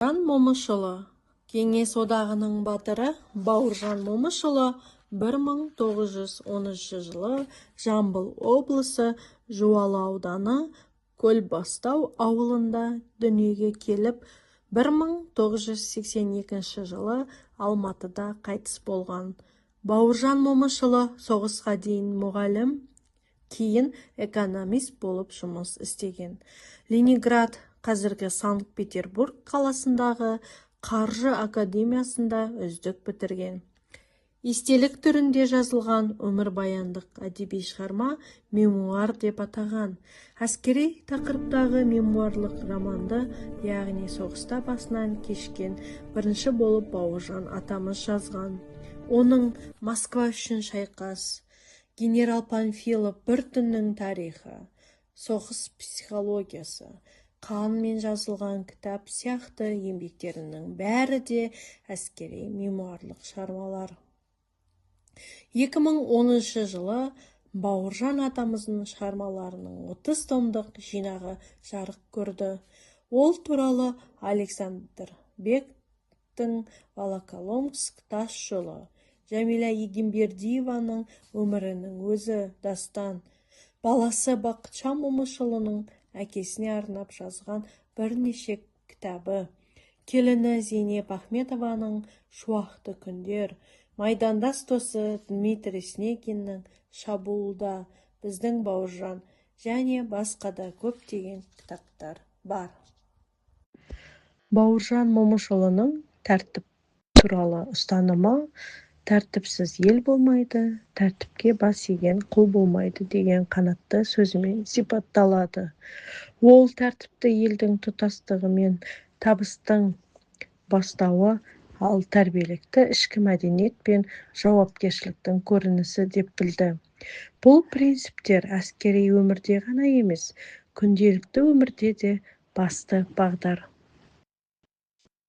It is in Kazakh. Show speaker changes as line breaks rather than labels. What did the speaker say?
Бауыржан Момышұлы, Кеңес одағының батыры Бауыржан Момышұлы 1913 жылы Жамбыл облысы Жуалы ауданы Көлбастау ауылында дүниеге келіп, 1982 жылы Алматыда қайтыс болған. Бауыржан Момышұлы соғысқа дейін мұғалім, кейін экономист болып жұмыс істеген. Ленинград, қазіргі Санкт-Петербург қаласындағы қаржы академиясында үздік бітірген. Естелік түрінде жазылған өмірбаяндық әдеби шығарма мемуар деп атаған. Әскери тақырыптағы мемуарлық романды, яғни соғыста басынан кешкен бірінші болып Бауыржан атамыз жазған. Оның Москва үшін шайқас, генерал Панфилов бір түннің тарихы, соғыс психологиясы, қанмен жазылған кітап сияқты еңбектерінің бәрі де әскери мемуарлық шығармалар. 2010 жылы Бауыржан атамыздың шығармаларының 30 томдық жинағы жарық көрді. Ол туралы Александр Бектің Волоколамск тас жолы, Жәмила Егембердиеваның өмірінің өзі дастан, баласы Бақытжан Момышұлының әкесіне арнап жазған бірнеше кітабы, келіні Зейнеп Ахметованың шуақты күндер, майдандас досы Дмитрий Снегиннің шабуылда, біздің Бауыржан және басқа да көптеген кітаптар бар. Бауыржан Момышұлының тәртіп туралы ұстанымы: тәртіпсіз ел болмайды, тәртіпке бас иген құл болмайды деген қанатты сөзімен сипатталады. Ол тәртіпті елдің тұтастығы мен табыстың бастауы, ал тәрбиелікті ішкі мәдениет пен жауапкершіліктің көрінісі деп білді. Бұл принциптер әскери өмірде ғана емес, күнделікті өмірде де басты бағдар.